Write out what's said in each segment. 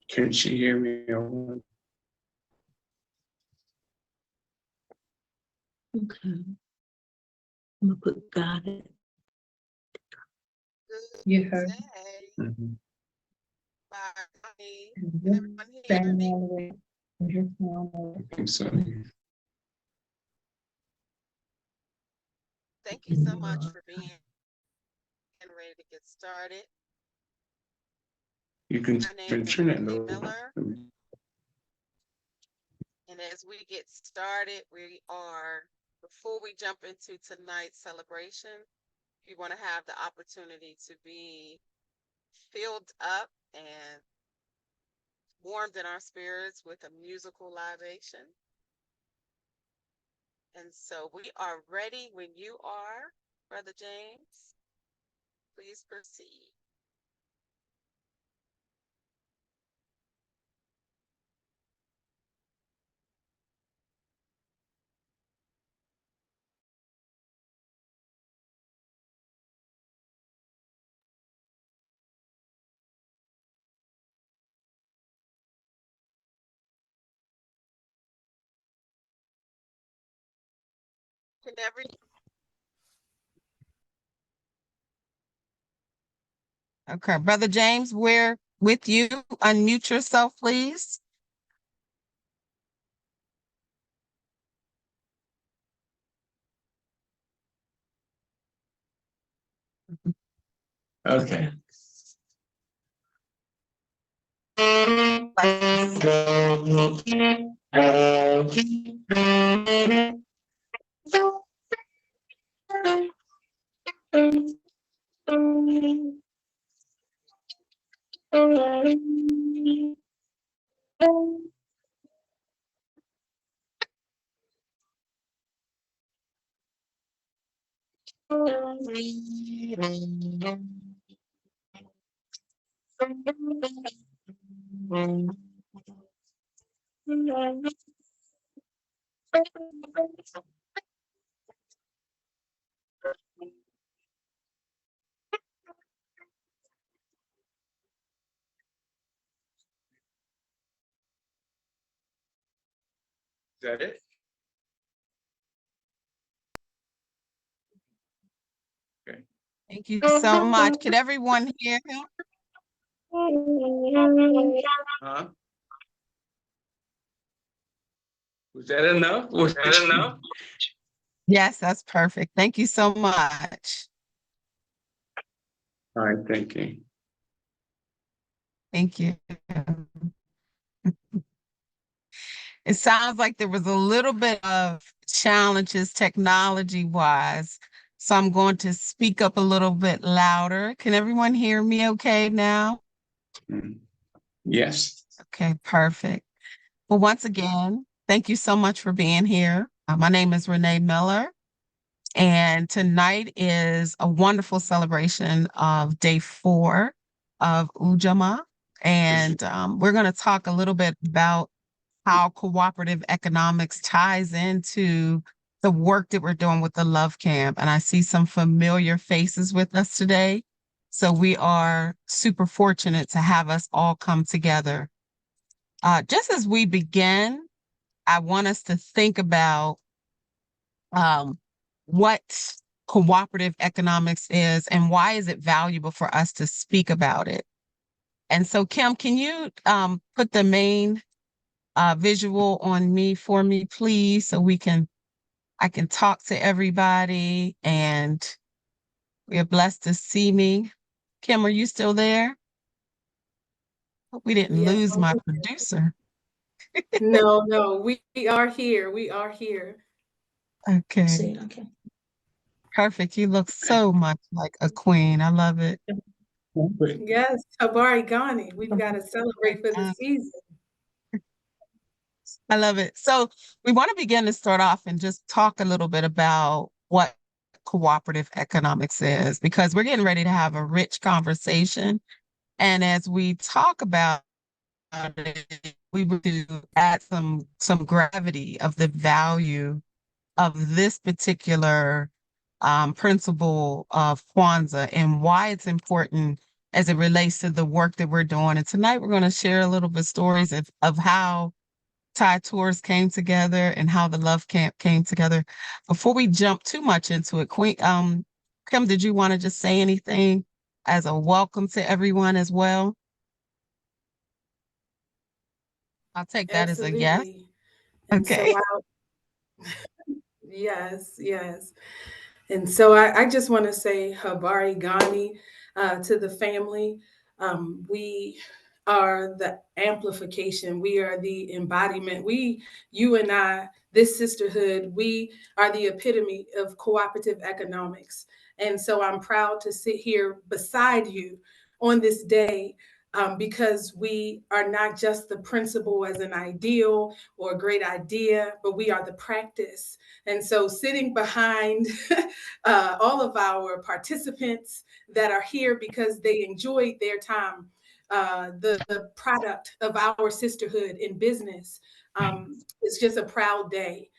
Can she hear me? Okay. I'm gonna put got it. You heard. Mm-hmm. I think so. Thank you so much for being ready to get started. You can My name is turn it Renee low. Miller. And as we get started, before we jump into tonight's celebration, we want to have the opportunity to be filled up and warmed in our spirits with a musical libation. And so we are ready when you are, Brother James. Please proceed. Can Okay, Brother James, we're with you. Unmute yourself, please. Okay. Is that it? Okay. Thank you so much. Could everyone hear him? Huh? Was that enough? Was that enough? Yes, that's perfect. Thank you so much. All right, thank you. Thank you. It sounds like there was a little bit of challenges technology-wise, so I'm going to speak up a little bit louder. Can everyone hear me okay now? Yes. Okay, perfect. Well, once again, thank you so much for being here. My name is Renee Miller, and tonight is a wonderful celebration of day 4 of Ujamaa. And we're going to talk a little bit about how cooperative economics ties into the work that we're doing with the Love Camp. And I see some familiar faces with us today. So we are super fortunate to have us all come together. Just as we begin, I want us to think about what cooperative economics is and why is it valuable for us to speak about it. And so, Kim, can you put the main visual on me for me, please, so I can talk to everybody and we are blessed to see me. Kim, are you still there? Hope we didn't lose my producer. No, we are here. We are here. Okay. Okay. Perfect. You look so much like a queen. I love it. Yes, Habari Ghani. We've got to celebrate for the season. I love it. So we want to begin to start off and just talk a little bit about what cooperative economics is, because we're getting ready to have a rich conversation. And as we talk about it, we would add some gravity of the value of this particular principle of Kwanzaa and why it's important as it relates to the work that we're doing. And tonight we're going to share a little bit stories of how TAI Tours came together and how the Love Camp came together. Before we jump too much into it, Kim, did you want to just say anything as a welcome to everyone as well? I'll take that as a yes. Absolutely. And Okay. so yes, yes. And so I just want to say Habari Gani to the family. We are the amplification. We are the embodiment. You and I, this sisterhood, we are the epitome of cooperative economics. And so I'm proud to sit here beside you on this day because we are not just the principle as an ideal or a great idea, but we are the practice. And so sitting behind all of our participants that are here because they enjoyed their time, the product of our sisterhood in business. It's just a proud day.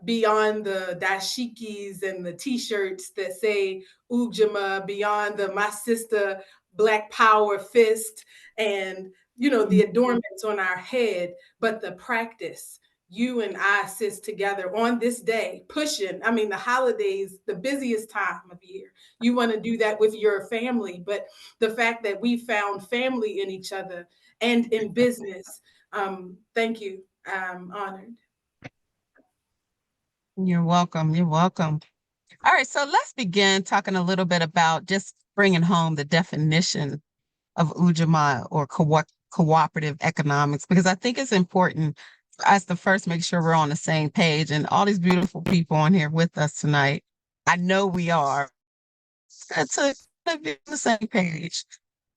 Beyond the dashikis and the t-shirts that say Ujamaa, beyond the My Sister Black Power fist and the adornments on our head, but the practice. You and I sit together on this day, pushing. I mean, the holidays, the busiest time of year. You want to do that with your family, but the fact that we found family in each other and in business. Thank you. I'm honored. You're welcome. You're welcome. All right, so let's begin talking a little bit about just bringing home the definition of Ujamaa or cooperative economics, because I think it's important for us to first make sure we're on the same page. And all these beautiful people on here with us tonight, I know we are. To be on the same page.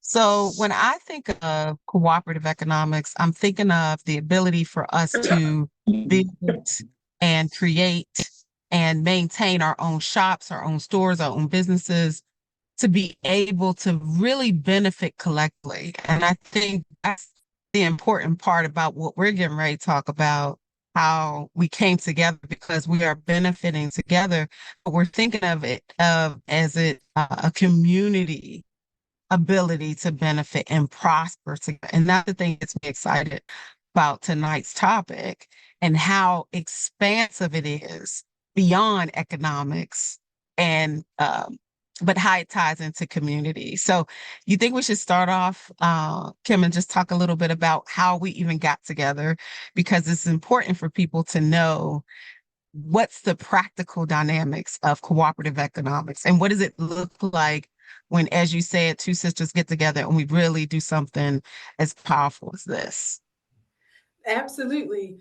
So when I think of cooperative economics, I'm thinking of the ability for us to build and create and maintain our own shops, our own stores, our own businesses, to be able to really benefit collectively. And I think that's the important part about what we're getting ready to talk about, how we came together because we are benefiting together, but we're thinking of it as a community ability to benefit and prosper together. And that's the thing that's me excited about tonight's topic and how expansive it is beyond economics and but how it ties into community. So you think we should start off, Kim, and just talk a little bit about how we even got together, because it's important for people to know what's the practical dynamics of cooperative economics and what does it look like when, as you said, two sisters get together and we really do something as powerful as this. Absolutely.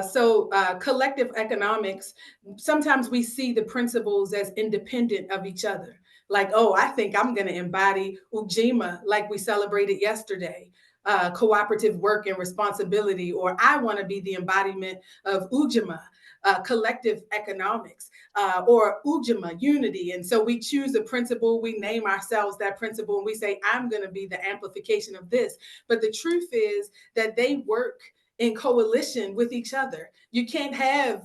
So collective economics, sometimes we see the principles as independent of each other. Like, oh, I think I'm going to embody Ujamaa like we celebrated yesterday, cooperative work and responsibility, or I want to be the embodiment of Ujamaa, collective economics, or Ujamaa, unity. And so we choose a principle, we name ourselves that principle, and we say, I'm going to be the amplification of this. But the truth is that they work in coalition with each other. You can't have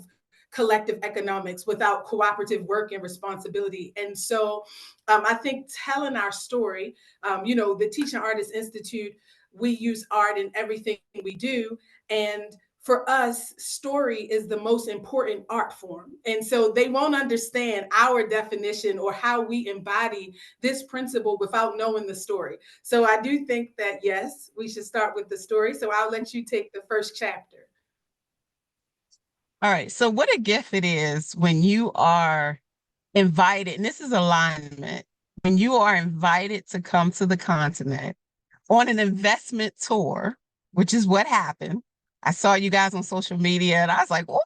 collective economics without cooperative work and responsibility. And so I think telling our story, the Teaching Artists Institute, we use art in everything we do. And for us, story is the most important art form. And so they won't understand our definition or how we embody this principle without knowing the story. So I do think that, yes, we should start with the story. So I'll let you take the first chapter. All right. So what a gift it is when you are invited, and this is alignment, when you are invited to come to the continent on an investment tour, which is what happened. I saw you guys on social media and I was like, oh, I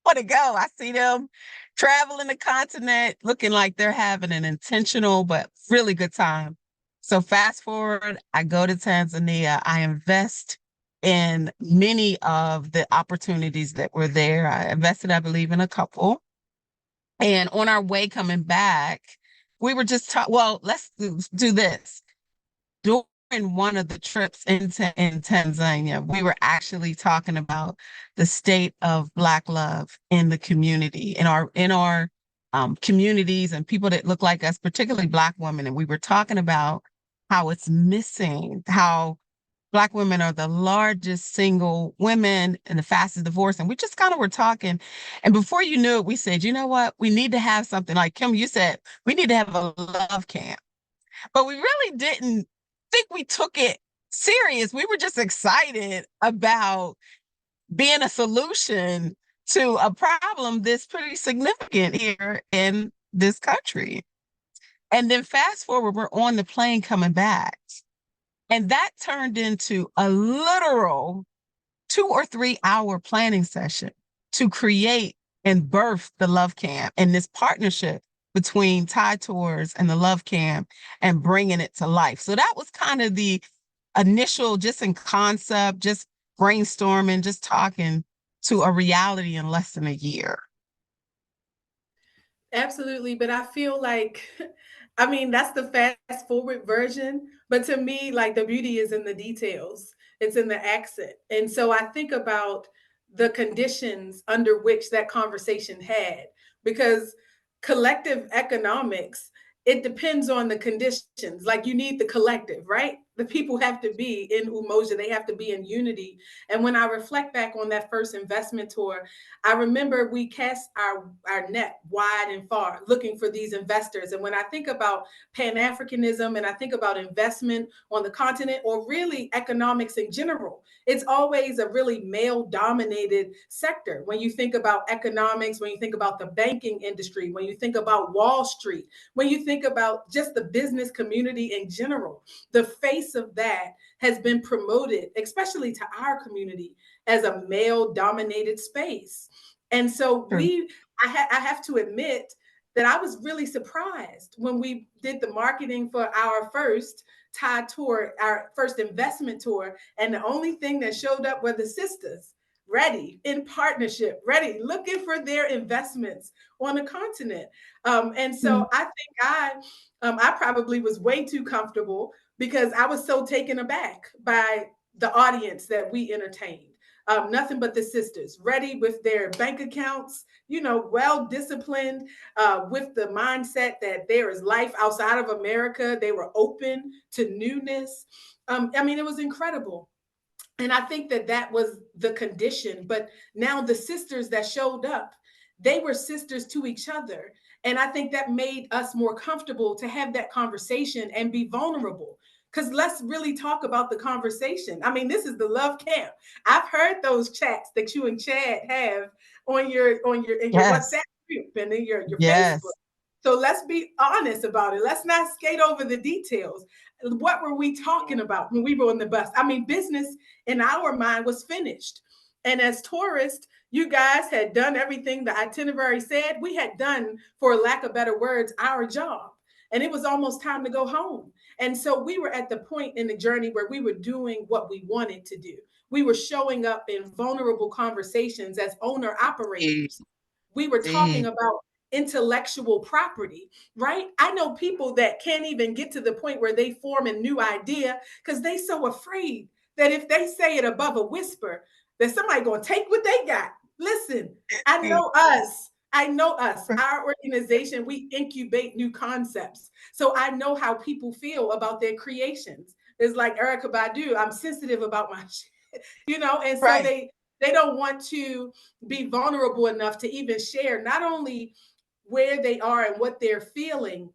want to go. I see them traveling the continent looking like they're having an intentional but really good time. So fast forward, I go to Tanzania. I invest in many of the opportunities that were there. I invested, I believe, in a couple. And on our way coming back, we were just let's do this. During one of the trips in Tanzania, we were actually talking about the state of Black love in the community, in our communities and people that look like us, particularly Black women. And we were talking about how it's missing, how Black women are the largest single women and the fastest divorced. And we just kind of were talking. And before you knew it, we said, you know what? We need to have something like Kim, you said, we need to have a love camp. But we really didn't think we took it serious. We were just excited about being a solution to a problem that's pretty significant here in this country. And then fast forward, we're on the plane coming back. And that turned into a literal 2 or 3 hour planning session to create and birth the Love Camp and this partnership between TAI Tours and the Love Camp and bringing it to life. So that was kind of the initial, just in concept, just brainstorming, just talking to a reality in less than a year. Absolutely. But I feel like, I mean, that's the fast forward version. But to me, like the beauty is in the details, it's in the accent. And so I think about the conditions under which that conversation had, because collective economics, it depends on the conditions. Like you need the collective, right? The people have to be in umoja, they have to be in unity. And when I reflect back on that first investment tour, I remember we cast our net wide and far looking for these investors. And when I think about Pan-Africanism and I think about investment on the continent or really economics in general, it's always a really male dominated sector. When you think about economics, when you think about the banking industry, when you think about Wall Street, when you think about just the business community in general, the face of that has been promoted, especially to our community, as a male dominated space. And so I have to admit that I was really surprised when we did the marketing for our first TAI tour, our first investment tour. And the only thing that showed up were the sisters ready in partnership, ready, looking for their investments on the continent. And so I think I probably was way too comfortable because I was so taken aback by the audience that we entertained. Nothing but the sisters, ready with their bank accounts, well disciplined, with the mindset that there is life outside of America. They were open to newness. I mean, it was incredible. And I think that was the condition. But now the sisters that showed up, they were sisters to each other. And I think that made us more comfortable to have that conversation and be vulnerable. Because let's really talk about the conversation. I mean, this is the Love Camp. I've heard those chats that you and Chad have in your WhatsApp group and in your Facebook. So let's be honest about it. Let's not skate over the details. What were we talking about when we were on the bus? I mean, business in our mind was finished. And as tourists, you guys had done everything the itinerary said. We had done, for lack of better words, our job. And it was almost time to go home. And so we were at the point in the journey where we were doing what we wanted to do. We were showing up in vulnerable conversations as owner operators. We were talking about intellectual property, right? I know people that can't even get to the point where they form a new idea because they're so afraid that if they say it above a whisper, that somebody gonna take what they got. Listen, I know us. Our organization, we incubate new concepts. So I know how people feel about their creations. It's like Erykah Badu, I'm sensitive about my shit, and so they don't want to be vulnerable enough to even share not only where they are and what they're feeling,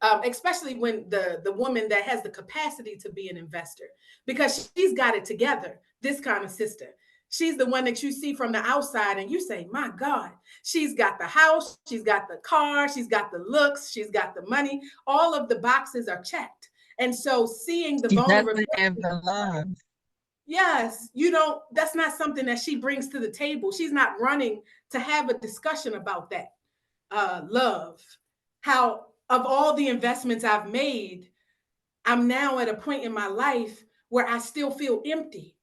especially when the woman that has the capacity to be an investor, because she's got it together, this kind of sister. She's the one that you see from the outside and you say, my God, she's got the house, she's got the car, she's got the looks, she's got the money. All of the boxes are checked. And so seeing the vulnerability, the love. Yes, that's not something that she brings to the table. She's not running to have a discussion about that. Love, how of all the investments I've made, I'm now at a point in my life where I still feel empty.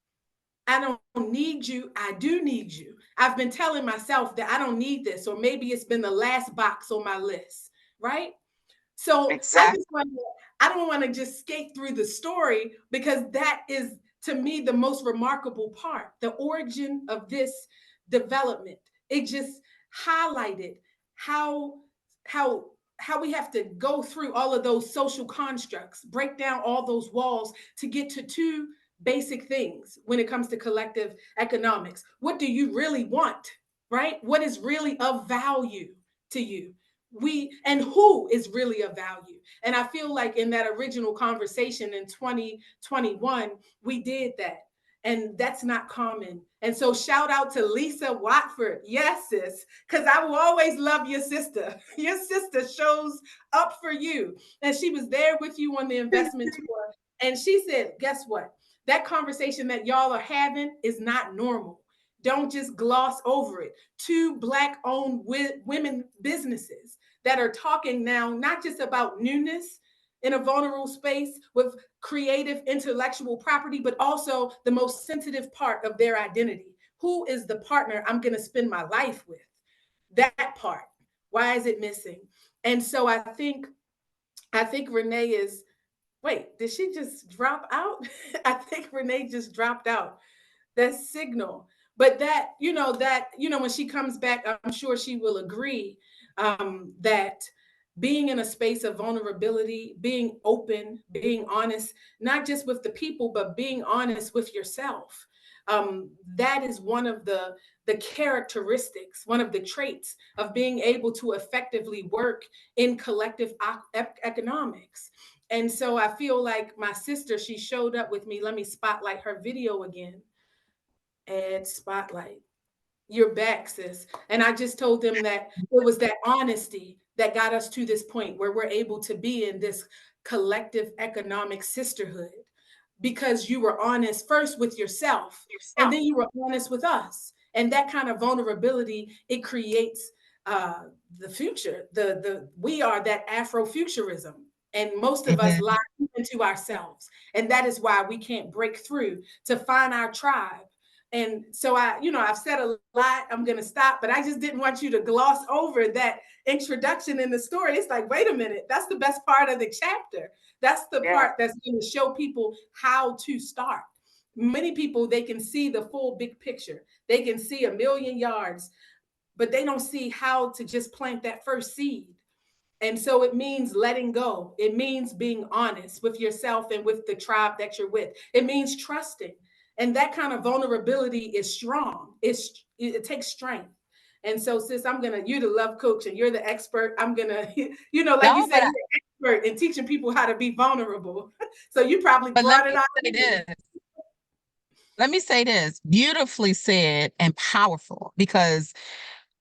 I don't need you. I do need you. I've been telling myself that I don't need this, or maybe it's been the last box on my list, right? So exactly. I don't want to just skate through the story, because that is, to me, the most remarkable part, the origin of this development. It just highlighted how go through all of those social constructs, break down all those walls to get to two basic things when it comes to collective economics. What do you really want, right? What is really of value to you? And who is really of value? And I feel like in that original conversation in 2021, we did that. And that's not common. And so shout out to Lisa Watford. Yes, sis, because I will always love your sister. Your sister shows up for you. And she was there with you on the investment tour. And she said, guess what? That conversation that y'all are having is not normal. Don't just gloss over it. Two Black-owned women businesses that are talking now, not just about newness in a vulnerable space with creative intellectual property, but also the most sensitive part of their identity. Who is the partner I'm going to spend my life with? That part. Why is it missing? And so I think Renee is, wait, did she just drop out? I think Renee just dropped out. That signal. But when she comes back, I'm sure she will agree that being in a space of vulnerability, being open, being honest, not just with the people, but being honest with yourself. That is one of the characteristics, one of the traits of being able to effectively work in collective economics. And so I feel like my sister, she showed up with me. Let me spotlight her video again. Add spotlight. You're back, sis. And I just told them that it was that honesty that got us to this point where we're able to be in this collective economic sisterhood, because you were honest first with yourself, and then you were honest with us. And that kind of vulnerability, it creates the future. We are that Afrofuturism. And most of us lie into ourselves. And that is why we can't break through to find our tribe. And so I've said a lot, I'm going to stop, but I just didn't want you to gloss over that introduction in the story. It's like, wait a minute, that's the best part of the chapter. That's the part that's going to show people how to start. Many people, they can see the full big picture. They can see 1,000,000 yards, but they don't see how to just plant that first seed. And so it means letting go. It means being honest with yourself and with the tribe that you're with. It means trusting. And that kind of vulnerability is strong. It takes strength. And so, sis, you're the love coach and you're the expert. I'm gonna, you said, you're the expert in teaching people how to be vulnerable. So you probably brought it out. Let me say this, beautifully said and powerful, because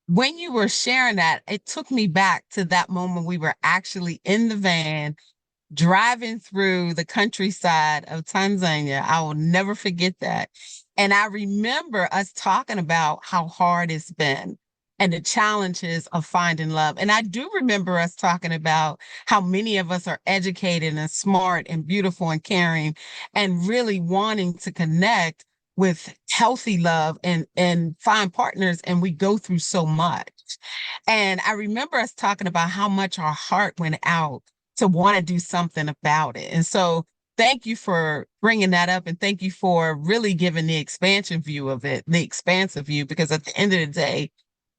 when you were sharing that, it took me back to that moment we were actually in the van driving through the countryside of Tanzania. I will never forget that. And I remember us talking about how hard it's been and the challenges of finding love. And I do remember us talking about how many of us are educated and smart and beautiful and caring and really wanting to connect with healthy love and find partners. And we go through so much. And I remember us talking about how much our heart went out to want to do something about it. And so thank you for bringing that up. And thank you for really giving the expansion view of it, the expansive view, because at the end of the day,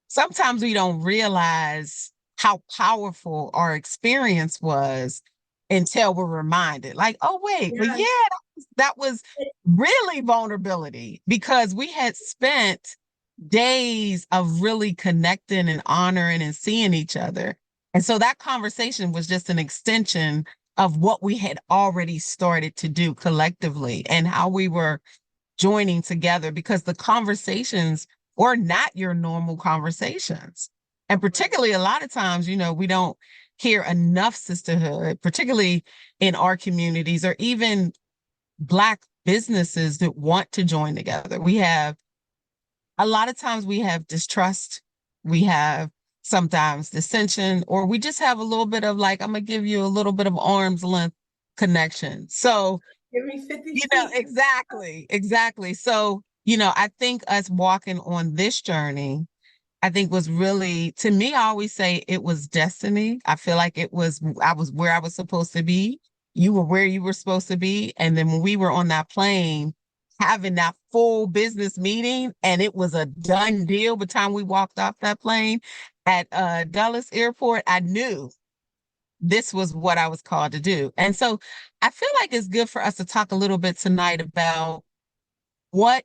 sometimes we don't realize how powerful our experience was until we're reminded, like, oh, wait, well, yeah, that was really vulnerability, because we had spent days of really connecting and honoring and seeing each other. And so that conversation was just an extension of what we had already started to do collectively and how we were joining together, because the conversations were not your normal conversations. And particularly a lot of times, we don't hear enough sisterhood, particularly in our communities or even Black businesses that want to join together. A lot of times we have distrust, we have sometimes dissension, or we just have a little bit of like, I'm gonna give you a little bit of arm's length connection. So, give me 50 exactly. So, I think us walking on this journey, I think was really, to me, I always say it was destiny. I feel like I was where I was supposed to be. You were where you were supposed to be. And then when we were on that plane, having that full business meeting, and it was a done deal by the time we walked off that plane at Dulles Airport, I knew this was what I was called to do. And so I feel like it's good for us to talk a little bit tonight about what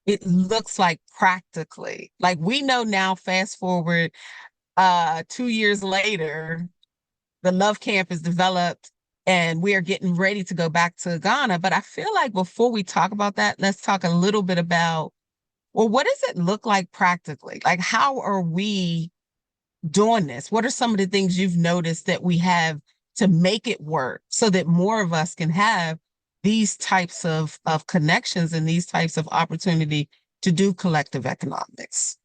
it looks like practically. Like we know now, fast forward 2 years later, the Love Camp is developed and we are getting ready to go back to Ghana. But I feel like before we talk about that, let's talk a little bit about, well, what does it look like practically? Like, how are we doing this? What are some of the things you've noticed that we have to make it work so that more of us can have these types of connections and these types of opportunity to do collective economics?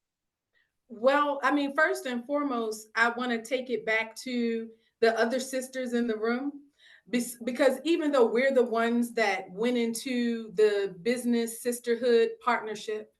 Well, I mean, first and foremost, I want to take it back to the other sisters in the room because even though we're the ones that went into the Business Sisterhood partnership,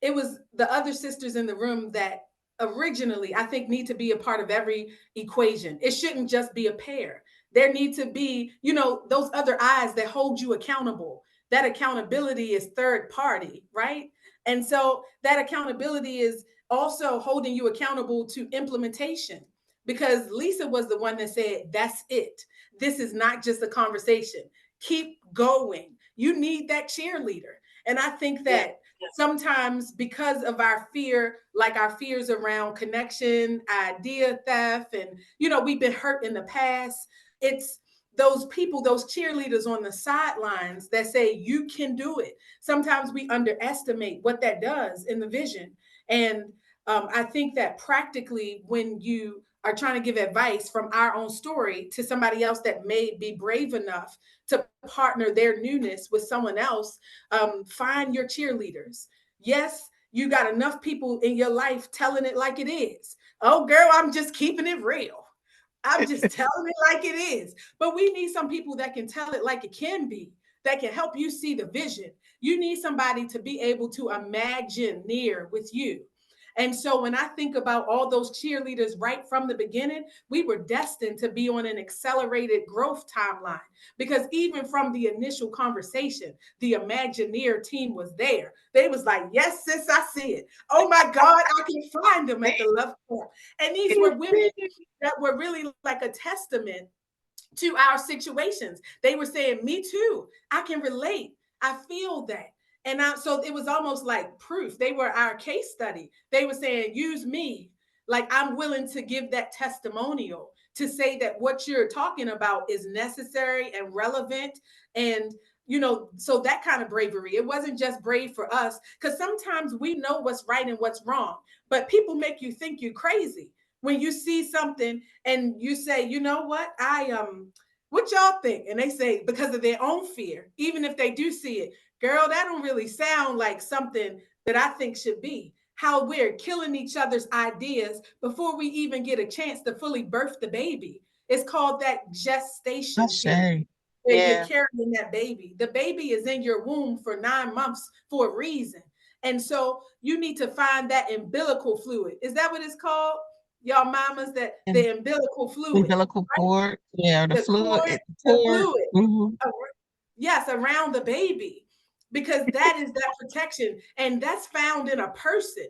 it was the other sisters in the room that originally I think need to be a part of every equation. It shouldn't just be a pair. There need to be, those other eyes that hold you accountable. That accountability is third party, right? And so that accountability is also holding you accountable to implementation because Lisa was the one that said, that's it. This is not just a conversation. Keep going. You need that cheerleader. And I think that sometimes because of our fear, like our fears around connection, idea theft, and, we've been hurt in the past, it's those people, those cheerleaders on the sidelines that say, you can do it. Sometimes we underestimate what that does in the vision. And I think that practically when you are trying to give advice from our own story to somebody else that may be brave enough to partner their newness with someone else, find your cheerleaders. Yes, you got enough people in your life telling it like it is. Oh, girl, I'm just keeping it real. I'm just telling it like it is. But we need some people that can tell it like it can be, that can help you see the vision. You need somebody to be able to imagine near with you. And so when I think about all those cheerleaders right from the beginning, we were destined to be on an accelerated growth timeline because even from the initial conversation, the Imagineer team was there. They was like, yes, sis, I see it. Oh my God, I can find them at the Love Camp. And these were women that were really like a testament to our situations. They were saying, me too, I can relate. I feel that. And so it was almost like proof. They were our case study. They were saying, use me. Like I'm willing to give that testimonial to say that what you're talking about is necessary and relevant. And, so that kind of bravery, it wasn't just brave for us, because sometimes we know what's right and what's wrong, but people make you think you're crazy when you see something and you say, you know what, what y'all think? And they say, because of their own fear, even if they do see it, girl, that don't really sound like something that I think should be. How we're killing each other's ideas before we even get a chance to fully birth the baby. It's called that gestation period. Where you're carrying that baby. The baby is in your womb for 9 months for a reason. And so you need to find that umbilical fluid. Is that what it's called? Y'all mamas, that the umbilical fluid. Umbilical cord, the fluid. Cord, the fluid. Mm-hmm. Yes, around the baby, because that is that protection, and that's found in a person.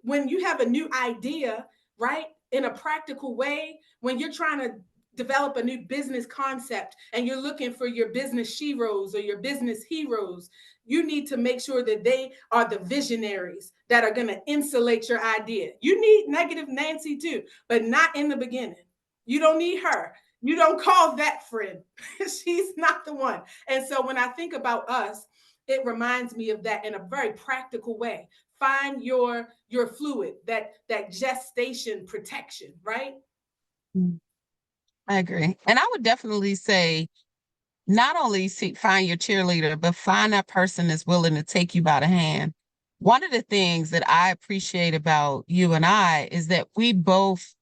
When you have a new idea, right, in a practical way, when you're trying to develop a new business concept and you're looking for your business sheroes or your business heroes, you need to make sure that they are the visionaries that are going to insulate your idea. You need negative Nancy too, but not in the beginning. You don't need her. You don't call that friend. She's not the one. And so when I think about us, it reminds me of that in a very practical way. Find your fluid, that gestation protection, right? I agree. And I would definitely say not only find your cheerleader, but find that person that's willing to take you by the hand. One of the things that I appreciate about you and I is that we both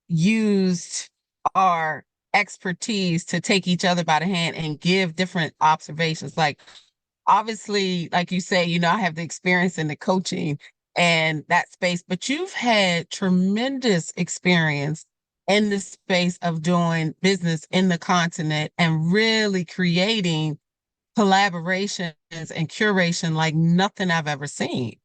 used our expertise to take each other by the hand and give different observations. Like, obviously, like you say, I have the experience in the coaching and that space, but you've had tremendous experience in the space of doing business in the continent and really creating collaborations and curation like nothing I've ever seen.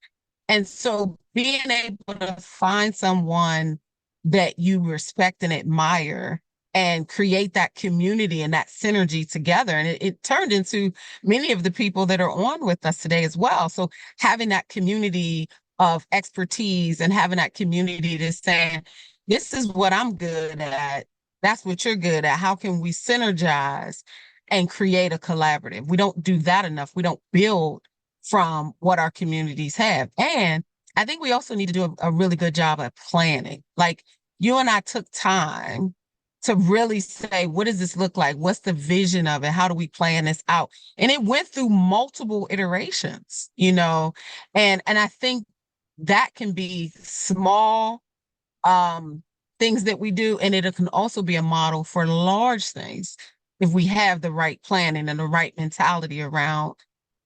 And so being able to find someone that you respect and admire, and create that community and that synergy together. And it turned into many of the people that are on with us today as well. So having that community of expertise and having that community to say, this is what I'm good at, that's what you're good at. How can we synergize and create a collaborative? We don't do that enough. We don't build from what our communities have. And I think we also need to do a really good job at planning. Like, you and I took time to really say, what does this look like? What's the vision of it? How do we plan this out? And it went through multiple iterations, and I think that can be small things that we do, and it can also be a model for large things if we have the right planning and the right mentality around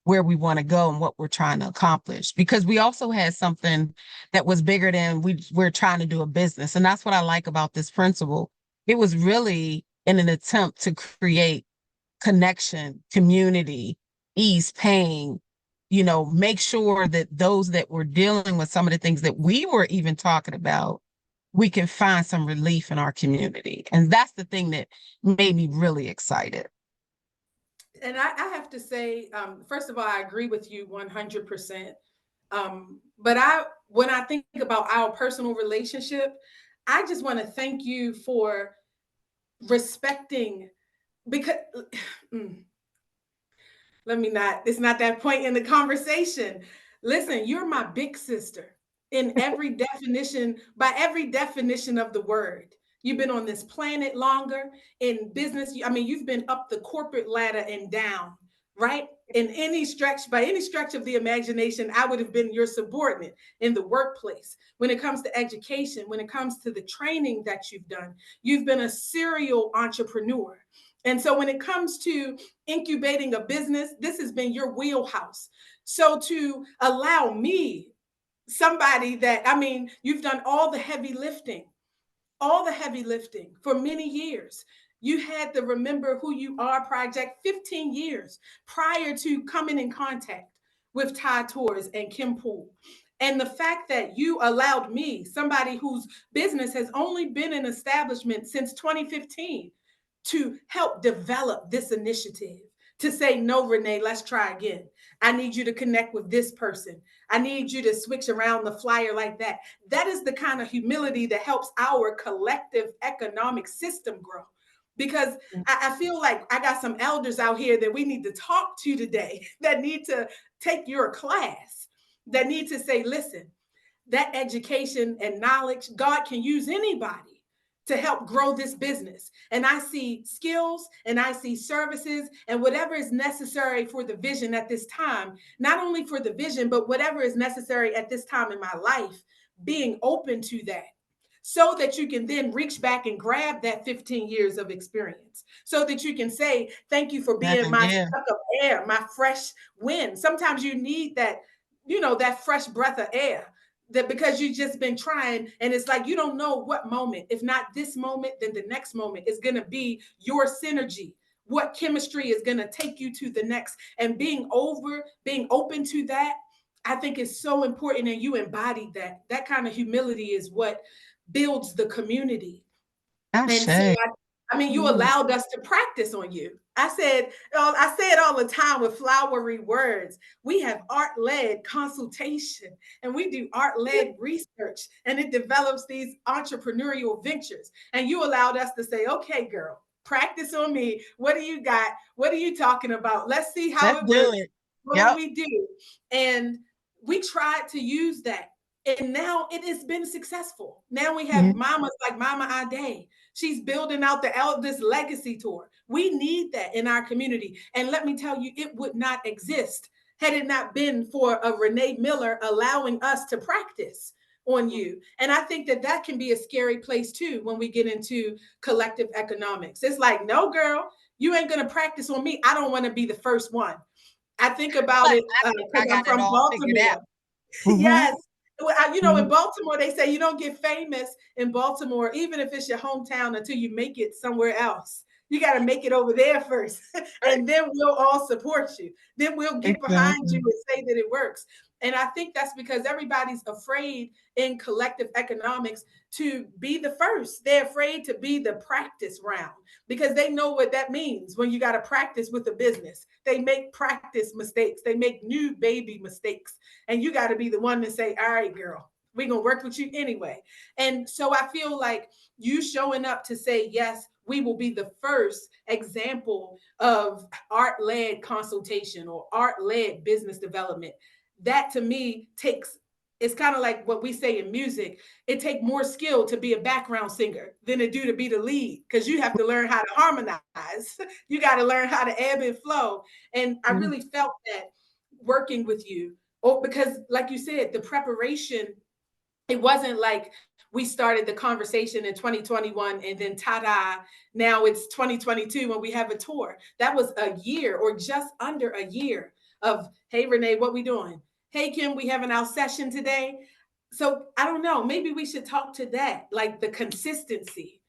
where we want to go and what we're trying to accomplish. Because we also had something that was bigger than we're trying to do a business. And that's what I like about this principle. It was really in an attempt to create connection, community, ease pain, make sure that those that were dealing with some of the things that we were even talking about, we can find some relief in our community. And that's the thing that made me really excited. And I have to say, first of all, I agree with you 100%. But when I think about our personal relationship, I just want to thank you for respecting, because it's not that point in the conversation. Listen, you're my big sister in every definition, by every definition of the word. You've been on this planet longer. In business, you've been up the corporate ladder and down, right? By any stretch of the imagination, I would have been your subordinate in the workplace. When it comes to education, when it comes to the training that you've done, you've been a serial entrepreneur. And so when it comes to incubating a business, this has been your wheelhouse. So to allow me, somebody that, you've done all the heavy lifting for many years. You had the Remember Who You Are project 15 years prior to coming in contact with TAI Tours and Kim Poole. And the fact that you allowed me, somebody whose business has only been in establishment since 2015, to help develop this initiative, to say, no, Renee, let's try again. I need you to connect with this person. I need you to switch around the flyer like that. That is the kind of humility that helps our collective economic system grow. Because I feel like I got some elders out here that we need to talk to today, that need to take your class, that need to say, listen, that education and knowledge, God can use anybody to help grow this business. And I see skills and I see services and whatever is necessary for the vision at this time, not only for the vision, but whatever is necessary at this time in my life, being open to that, so that you can then reach back and grab that 15 years of experience, so that you can say, thank you for being my suck of air, my fresh wind. Sometimes you need that, that fresh breath of air, that because you've just been trying, and it's like, you don't know what moment, if not this moment, then the next moment is going to be your synergy, what chemistry is going to take you to the next. And being open to that, I think is so important. And you embodied that kind of humility is what builds the community. And so you allowed us to practice on you. I say it all the time with flowery words. We have art-led consultation, and we do art-led research, and it develops these entrepreneurial ventures. And you allowed us to say, okay, girl, practice on me. What do you got? What are you talking about? Let's see how it works. What do we do? And we tried to use that. And now it has been successful. Now we have mamas like Mama Ade. She's building out the Eldest Legacy Tour. We need that in our community. And let me tell you, it would not exist had it not been for a Renee Miller allowing us to practice on you. And I think that can be a scary place too when we get into collective economics. It's like, no, girl, you ain't going to practice on me. I don't want to be the first one. I think about it because I'm from Baltimore. Yes. In Baltimore, they say you don't get famous in Baltimore, even if it's your hometown, until you make it somewhere else. You got to make it over there first, and then we'll all support you. Then we'll get behind you and say that it works. And I think that's because everybody's afraid in collective economics to be the first. They're afraid to be the practice round because they know what that means when you got to practice with a business. They make practice mistakes. They make new baby mistakes. And you got to be the one to say, all right, girl, we're going to work with you anyway. And so I feel like you showing up to say, yes, we will be the first example of art-led consultation or art-led business development. That to me takes, it's kind of like what we say in music. It takes more skill to be a background singer than it do to be the lead, because you have to learn how to harmonize. You got to learn how to ebb and flow. And I really felt that working with you. Oh, because like you said, the preparation, it wasn't like we started the conversation in 2021 and then ta-da, now it's 2022 when we have a tour. That was a year or just under a year of, hey, Renee, what we doing? Hey, Kim, we having our session today. So I don't know, maybe we should talk to that, like the consistency,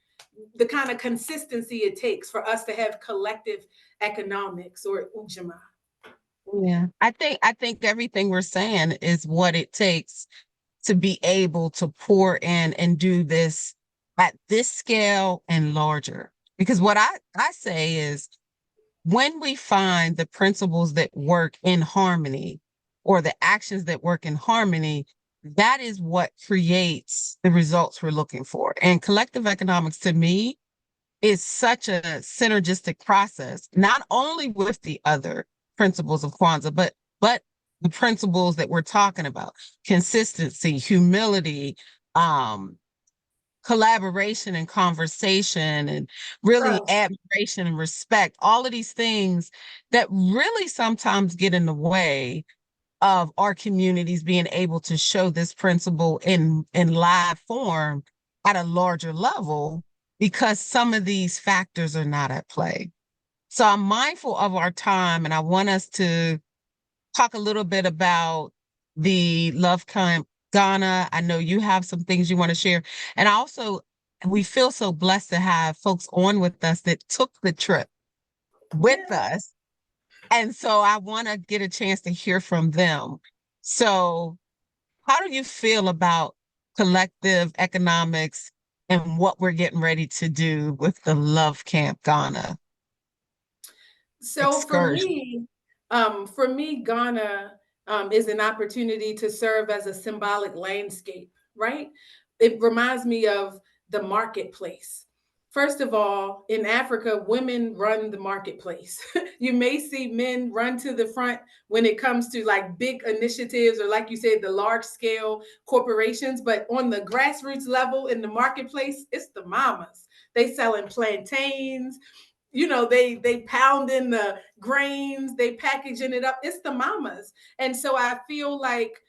the kind of consistency it takes for us to have collective economics or Ujamaa. Yeah, I think everything we're saying is what it takes to be able to pour in and do this at this scale and larger. Because what I say is, when we find the principles that work in harmony or the actions that work in harmony, that is what creates the results we're looking for. And collective economics, to me, is such a synergistic process, not only with the other principles of Kwanzaa, but the principles that we're talking about: consistency, humility, collaboration and conversation, and really Trust. admiration and respect. All of these things that really sometimes get in the way of our communities being able to show this principle in live form at a larger level, because some of these factors are not at play. So I'm mindful of our time, and I want us to talk a little bit about the Love Camp Ghana. I know you have some things you want to share. And also, we feel so blessed to have folks on with us that took the trip with us. And so I want to get a chance to hear from them. So how do you feel about collective economics and what we're getting ready to do with the Love Camp Ghana So excursion? for me, Ghana is an opportunity to serve as a symbolic landscape, right? It reminds me of the marketplace. First of all, in Africa, women run the marketplace. You may see men run to the front when it comes to like big initiatives or, like you said, the large scale corporations. But on the grassroots level in the marketplace, it's the mamas. They selling plantains, they pound in the grains, they packaging it up. It's the mamas. And so I feel like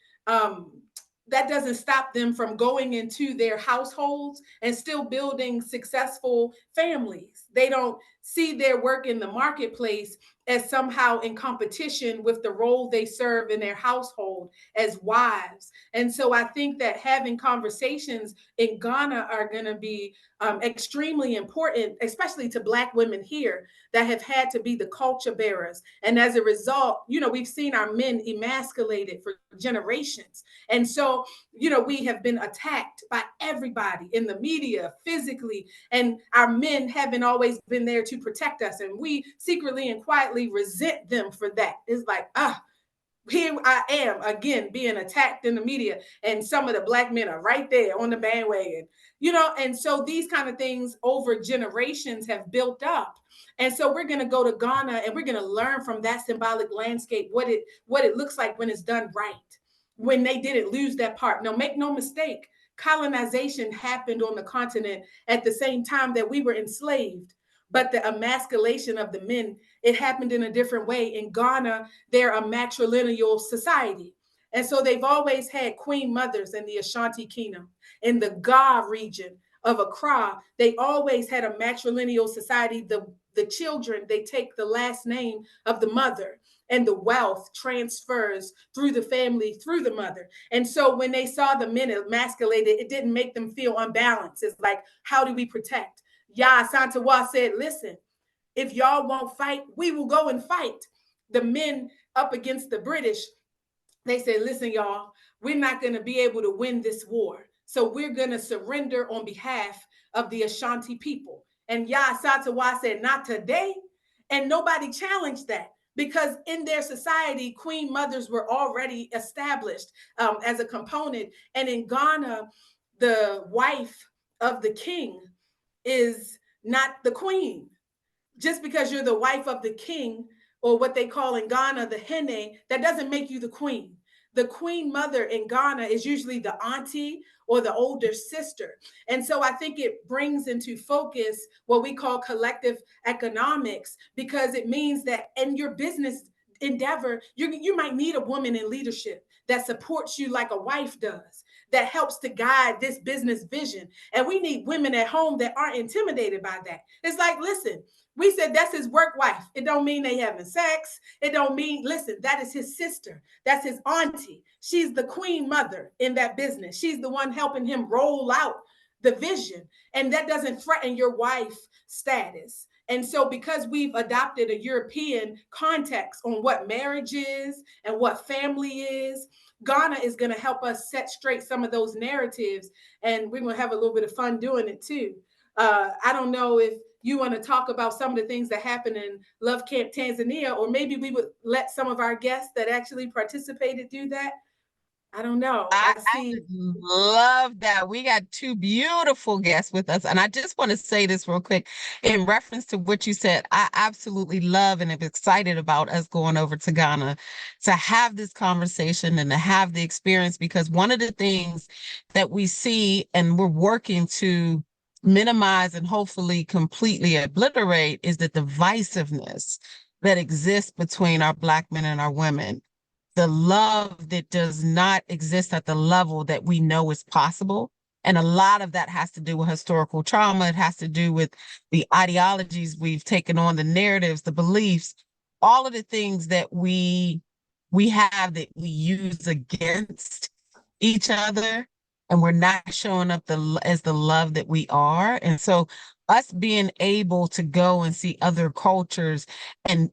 that doesn't stop them from going into their households and still building successful families. They don't see their work in the marketplace as somehow in competition with the role they serve in their household as wives. And so I think that having conversations in Ghana are going to be extremely important, especially to Black women here that have had to be the culture bearers. And as a result, we've seen our men emasculated for generations. And so, we have been attacked by everybody in the media, physically, and our men haven't always been there to protect us. And we secretly and quietly resent them for that. It's like, here I am again being attacked in the media, and some of the Black men are right there on the bandwagon, and so these kind of things over generations have built up. And so we're going to go to Ghana and we're going to learn from that symbolic landscape what it looks like when it's done right, when they didn't lose that part. Now, make no mistake, colonization happened on the continent at the same time that we were enslaved. But the emasculation of the men, it happened in a different way. In Ghana, they're a matrilineal society. And so they've always had queen mothers in the Ashanti Kingdom. In the Ga region of Accra, they always had a matrilineal society. The children, they take the last name of the mother, and the wealth transfers through the family, through the mother. And so when they saw the men emasculated, it didn't make them feel unbalanced. It's like, how do we protect? Yah Santawa said, listen, if y'all won't fight, we will go and fight. The men up against the British, they said, listen, y'all, we're not going to be able to win this war. So we're going to surrender on behalf of the Ashanti people. And Yaa Asatawaa said, not today. And nobody challenged that, because in their society, queen mothers were already established as a component. And in Ghana, the wife of the king is not the queen. Just because you're the wife of the king, or what they call in Ghana the hene, that doesn't make you the queen. The queen mother in Ghana is usually the auntie or the older sister. And so I think it brings into focus what we call collective economics, because it means that in your business endeavor, you might need a woman in leadership that supports you like a wife does, that helps to guide this business vision. And we need women at home that aren't intimidated by that. It's like, listen, we said that's his work wife. It don't mean they having sex. It don't mean, listen, that is his sister. That's his auntie. She's the queen mother in that business. She's the one helping him roll out the vision. And that doesn't threaten your wife status. And so because we've adopted a European context on what marriage is and what family is, Ghana is going to help us set straight some of those narratives. And we're going to have a little bit of fun doing it too. I don't know if you want to talk about some of the things that happen in Love Camp Tanzania, or maybe we would let some of our guests that actually participated do that. I don't know. I I see. would love that. We got two beautiful guests with us. And I just want to say this real quick in reference to what you said. I absolutely love and am excited about us going over to Ghana to have this conversation and to have the experience, because one of the things that we see and we're working to minimize and hopefully completely obliterate is the divisiveness that exists between our Black men and our women. The love that does not exist at the level that we know is possible. And a lot of that has to do with historical trauma. It has to do with the ideologies we've taken on, the narratives, the beliefs, all of the things that we have that we use against each other, and we're not showing up as the love that we are. And so us being able to go and see other cultures and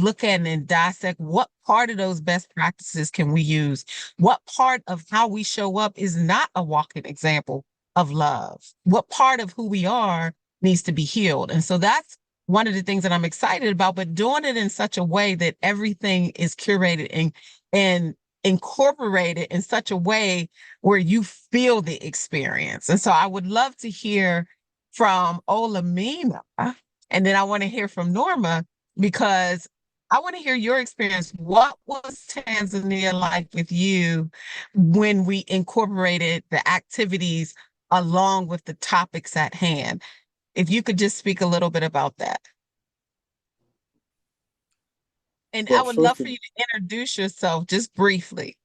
look at and dissect what part of those best practices can we use, what part of how we show up is not a walking example of love, what part of who we are needs to be healed. And so that's one of the things that I'm excited about, but doing it in such a way that everything is curated and incorporated in such a way where you feel the experience. And so I would love to hear from Olamina, and then I want to hear from Norma, because I want to hear your experience. What was Tanzania like with you when we incorporated the activities along with the topics at hand? If you could just speak a little bit about that. And I Well, would love for you to introduce yourself just briefly.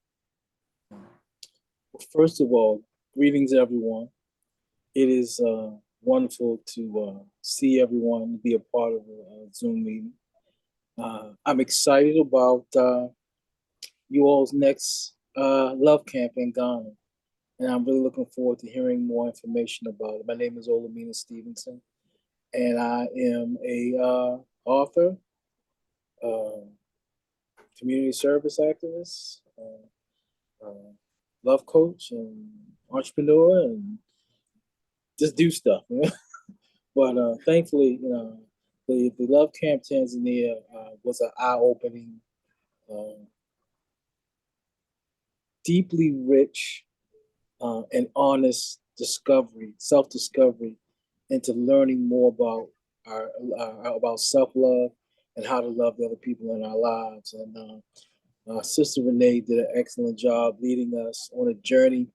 first of all, greetings, everyone. It is wonderful to see everyone and be a part of the Zoom meeting. I'm excited about you all's next Love Camp in Ghana, and I'm really looking forward to hearing more information about it. My name is Olamina Stevenson, and I am a author, community service activist, love coach, and entrepreneur, and just do stuff. You know? But thankfully, you know, the Love Camp Tanzania was an eye-opening, deeply rich, and honest discovery, self-discovery, into learning more about about self-love and how to love the other people in our lives. And Sister Renee did an excellent job leading us on a journey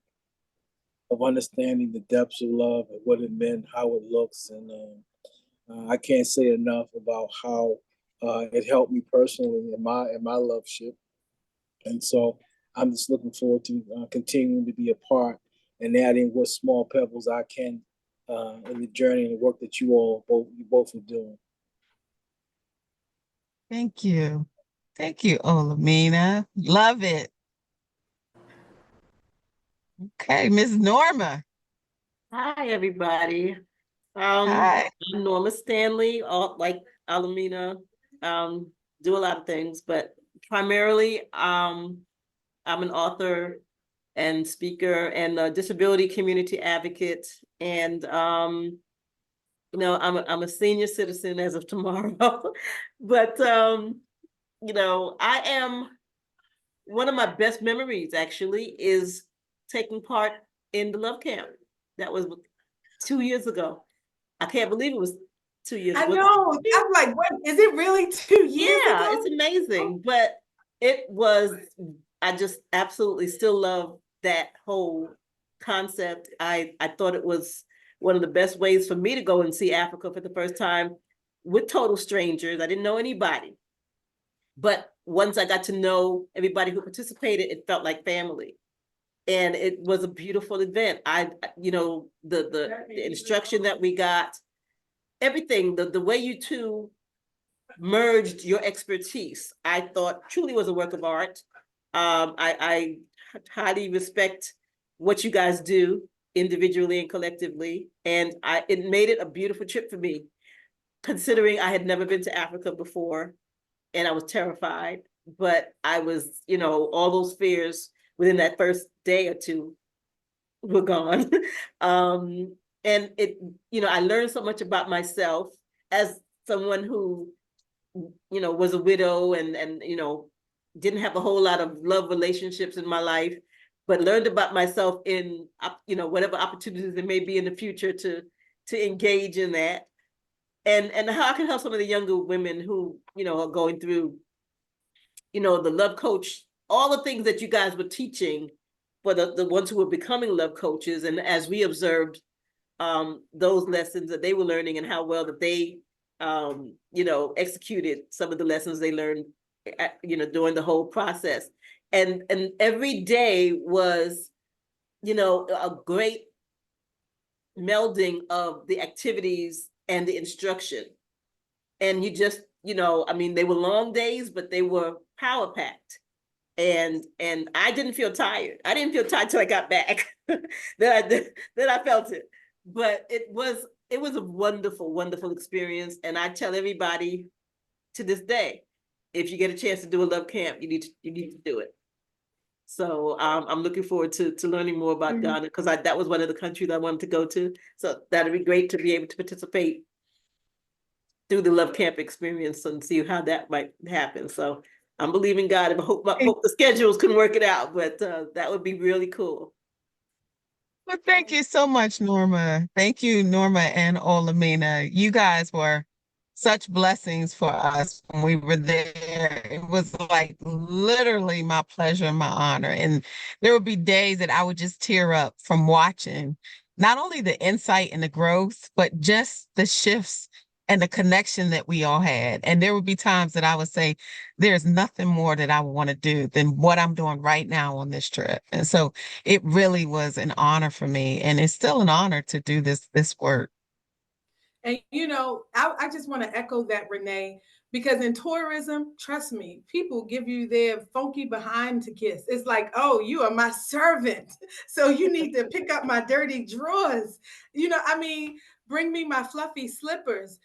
of understanding the depths of love and what it meant, how it looks. And I can't say enough about how it helped me personally in my love ship. And so I'm just looking forward to continuing to be a part and adding what small pebbles I can in the journey and the work that you both are doing. Thank you. Thank you, Olamina. Love it. Okay, Ms. Norma. Hi, everybody. Hi. I'm Norma Stanley, like Alamina, do a lot of things, but primarily I'm an author and speaker and a disability community advocate. And you know, I'm a senior citizen as of tomorrow. But you know, I am one of my best memories actually is taking part in the Love Camp. That was 2 years ago. I can't believe it was 2 years I ago. know. I'm like, what? Is it really 2 years Yeah, ago? it's amazing. But it was, I just absolutely still love that whole concept. I thought it was one of the best ways for me to go and see Africa for the first time with total strangers. I didn't know anybody. But once I got to know everybody who participated, it felt like family. And it was a beautiful event. You know, the instruction that we got, everything, the way you two merged your expertise, I thought truly was a work of art. I highly respect what you guys do individually and collectively. And it made it a beautiful trip for me, considering I had never been to Africa before and I was terrified, but I was, you know, all those fears within that first day or two were gone. And it, you know, I learned so much about myself as someone who, you know, was a widow and you know, didn't have a whole lot of love relationships in my life, but learned about myself in, you know, whatever opportunities there may be in the future to engage in that. And how I can help some of the younger women who, you know, are going through, you know, the love coach, all the things that you guys were teaching for the ones who were becoming love coaches. And as we observed those lessons that they were learning and how well that they, you know, executed some of the lessons they learned, you know, during the whole process. And every day was, you know, a great melding of the activities and the instruction. And you just, you know, I mean, they were long days, but they were power packed. And I didn't feel tired. I didn't feel tired till I got back. Then I felt it. But it was a wonderful, wonderful experience. And I tell everybody to this day, if you get a chance to do a love camp, you need to do it. So I'm looking forward to learning more about Ghana, because that was one of the countries I wanted to go to. So that'd be great to be able to participate through the love camp experience and see how that might happen. So I'm believing God, and I hope the schedules can work it out, but that would be really cool. Well, thank you so much, Norma. Thank you, Norma and Olamina. You guys were such blessings for us when we were there. It was like literally my pleasure and my honor. And there would be days that I would just tear up from watching not only the insight and the growth, but just the shifts and the connection that we all had. And there would be times that I would say, there's nothing more that I would want to do than what I'm doing right now on this trip. And so it really was an honor for me. And it's still an honor to do this work. And, you know, I just want to echo that, Renee, because in tourism, trust me, people give you their funky behind to kiss. It's like, oh, you are my servant, so you need to pick up my dirty drawers. You know, I mean, bring me my fluffy slippers.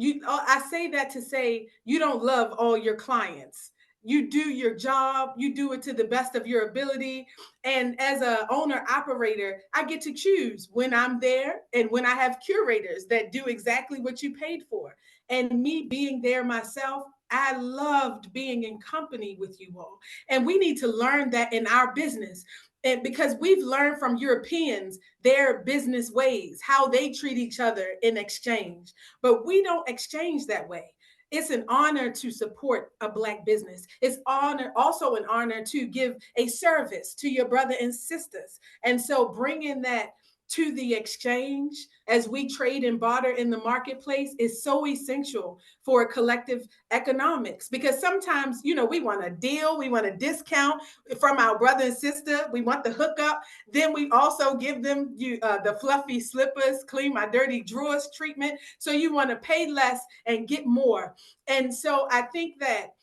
I say that to say you don't love all your clients. You do your job, you do it to the best of your ability. And as a owner operator, I get to choose when I'm there and when I have curators that do exactly what you paid for. And me being there myself, I loved being in company with you all. And we need to learn that in our business. And because we've learned from Europeans their business ways, how they treat each other in exchange, but we don't exchange that way. It's an honor to support a Black business. It's also an honor to give a service to your brother and sisters. And so bringing that to the exchange as we trade and barter in the marketplace is so essential for collective economics, because sometimes, you know, we want a deal, we want a discount from our brother and sister, we want the hookup, then we also give them the fluffy slippers, clean my dirty drawers treatment. So you want to pay less and get more. And so I think that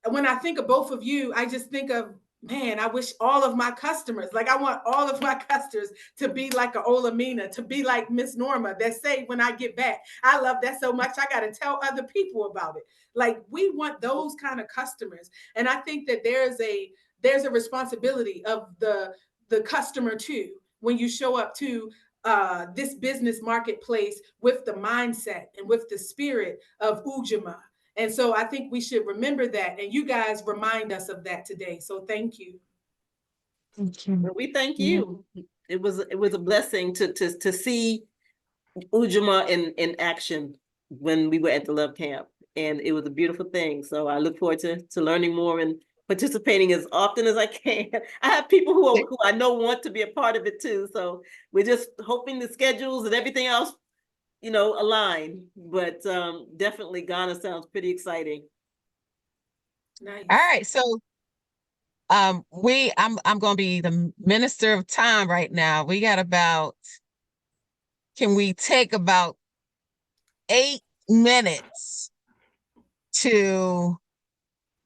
when I think of both of you, I just think of, man, I wish all of my customers, like I want all of my customers to be like a Olamina, to be like Miss Norma, that say when I get back, I love that so much, I got to tell other people about it. Like we want those kind of customers. And I think that there's a there's a responsibility of the customer too, when you show up to this business marketplace with the mindset and with the spirit of Ujamaa. And so I think we should remember that. And you guys remind us of that today. So thank you. Thank you. Well, we thank you. It was a blessing to see Ujamaa in action when we were at the Love Camp, and it was a beautiful thing. So I look forward to learning more and participating as often as I can. I have people who I know want to be a part of it too. So we're just hoping the schedules and everything else, align. But definitely Ghana sounds pretty exciting. Nice. All right, so I'm going to be the minister of time right now. We got can we take about 8 minutes to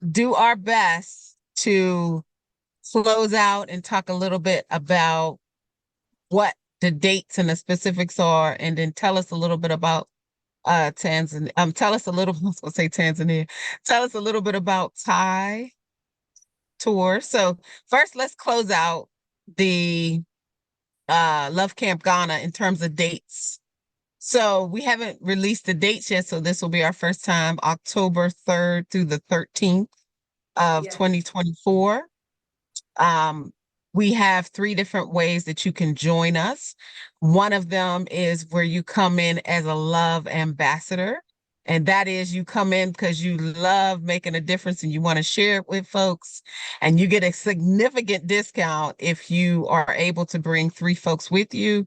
do our best to close out and talk a little bit about what the dates and the specifics are, and then tell us a little bit about Tanzania. Tell us a little, I was gonna say Tanzania. Tell us a little bit about TAI tour. So first, let's close out the Love Camp Ghana in terms of dates. So we haven't released the dates yet, so this will be our first time, October 3rd through the 13th of 2024. We have 3 different ways that you can join us. One of them is where you come in as a love ambassador. And that is you come in because you love making a difference and you want to share it with folks. And you get a significant discount if you are able to bring 3 folks with you.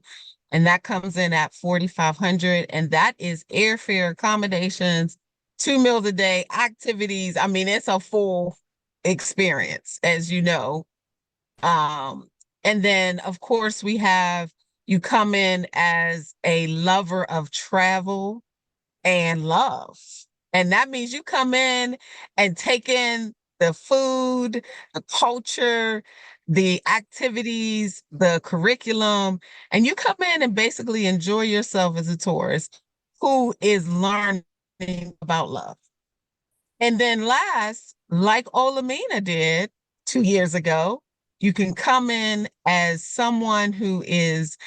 And that comes in at $4,500. And that is airfare, accommodations, 2 meals a day, activities. I mean, it's a full experience, as you know. And then, of course, we have you come in as a lover of travel and love. And that means you come in and take in the food, the culture, the activities, the curriculum, and you come in and basically enjoy yourself as a tourist who is learning about love. And then last, like Olamina did 2 years ago, you can come in as someone who is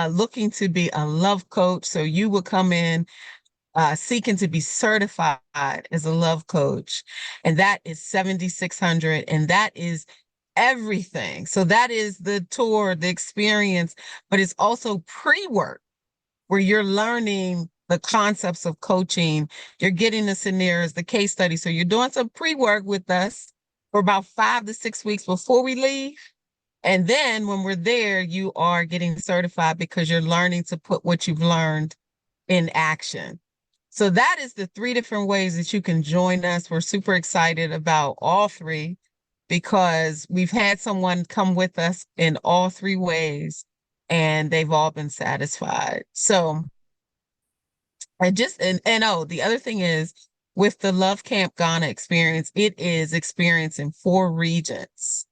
looking to be a love coach. So you will come in seeking to be certified as a love coach. And that is $7,600. And that is everything. So that is the tour, the experience, but it's also pre-work where you're learning the concepts of coaching. You're getting the scenarios, the case study. So you're doing some pre-work with us for about 5 to 6 weeks before we leave. And then when we're there, you are getting certified because you're learning to put what you've learned in action. So that is the 3 different ways that you can join us. We're super excited about all 3 because we've had someone come with us in all 3 ways and they've all been satisfied. So the other thing is with the Love Camp Ghana experience, it is experience in 4 regions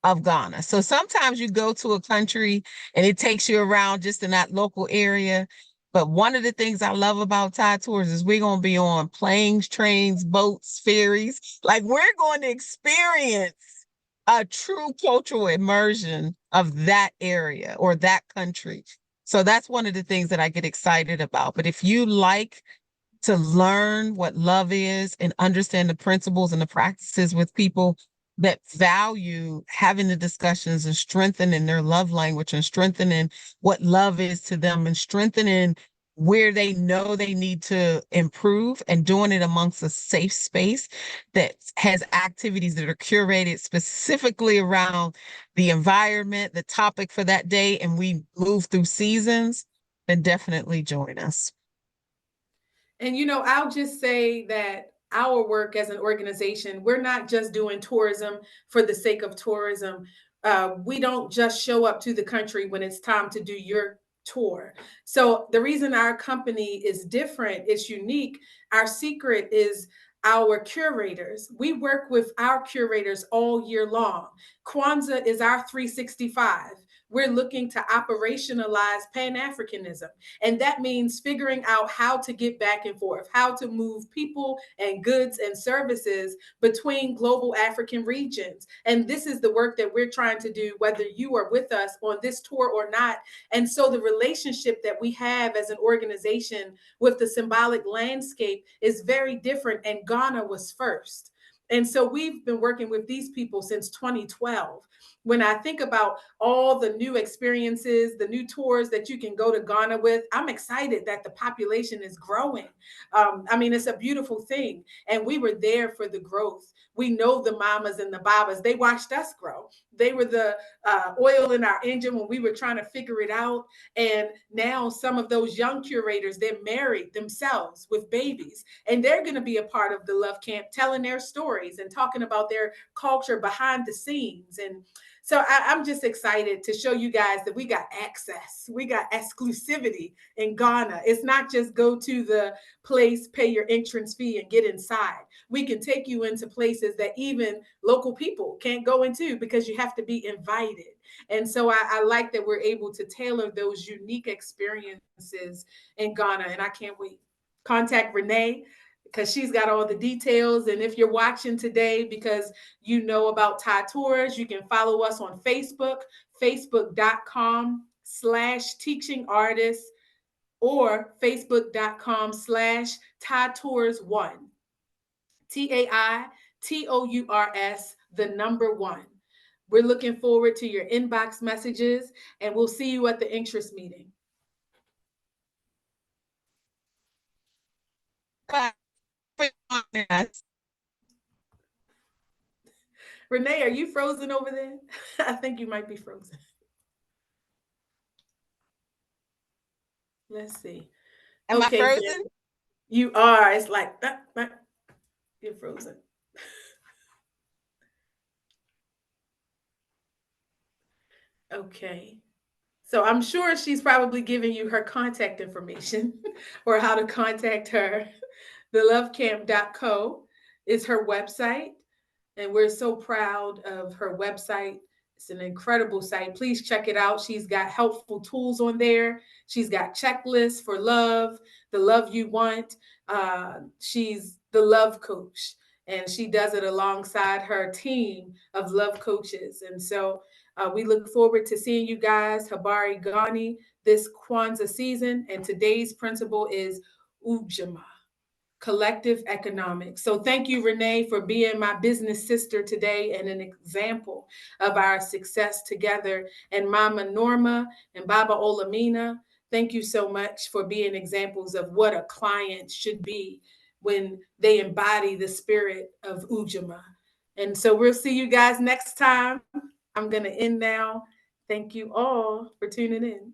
of Ghana. So sometimes you go to a country and it takes you around just in that local area. But one of the things I love about Thai Tours is we're going to be on planes, trains, boats, ferries. Like we're going to experience a true cultural immersion of that area or that country. So that's one of the things that I get excited about. But if you like to learn what love is and understand the principles and the practices with people that value having the discussions and strengthening their love language and strengthening what love is to them and strengthening where they know they need to improve and doing it amongst a safe space that has activities that are curated specifically around the environment, the topic for that day, and we move through seasons, then definitely join us. And, I'll just say that our work as an organization, we're not just doing tourism for the sake of tourism. We don't just show up to the country when it's time to do your tour. So the reason our company is different, it's unique. Our secret is our curators. We work with our curators all year long. Kwanzaa is our 365. we're looking to operationalize Pan-Africanism. And that means figuring out how to get back and forth, how to move people and goods and services between global African regions. And this is the work that we're trying to do, whether you are with us on this tour or not. And so the relationship that we have as an organization with the symbolic landscape is very different. And Ghana was first. And so we've been working with these people since 2012. When I think about all the new experiences, the new tours that you can go to Ghana with, I'm excited that the population is growing. I mean, it's a beautiful thing. And we were there for the growth. We know the mamas and the babas. They watched us grow. They were the oil in our engine when we were trying to figure it out. And now some of those young curators, they're married themselves with babies. And they're going to be a part of the Love Camp, telling their stories and talking about their culture behind the scenes. And so I'm just excited to show you guys that we got access. We got exclusivity in Ghana. It's not just go to the place, pay your entrance fee and get inside. We can take you into places that even local people can't go into because you have to be invited. And so I like that we're able to tailor those unique experiences in Ghana, and I can't wait. Contact Renee, because she's got all the details. And if you're watching today because you know about TAI Tours, you can follow us on Facebook, facebook.com/teaching artists, or facebook.com/TAI Tours 1. TAI Tours 1. We're looking forward to your inbox messages, and we'll see you at the interest meeting. Bye. Renee, are you frozen over there? I think you might be frozen. Let's see. Am I frozen? Jen, you are. It's like, you're frozen. Okay. So I'm sure she's probably giving you her contact information or how to contact her. TheLoveCamp.co is her website, and we're so proud of her website. It's an incredible site. Please check it out. She's got helpful tools on there. She's got checklists for love, the love you want. She's the love coach, and she does it alongside her team of love coaches. And so we look forward to seeing you guys, Habari Ghani, this Kwanzaa season. And today's principle is Ujamaa, collective economics. So thank you, Renee, for being my business sister today and an example of our success together. And Mama Norma and Baba Olamina, thank you so much for being examples of what a client should be when they embody the spirit of Ujamaa. And so we'll see you guys next time. I'm going to end now. Thank you all for tuning in.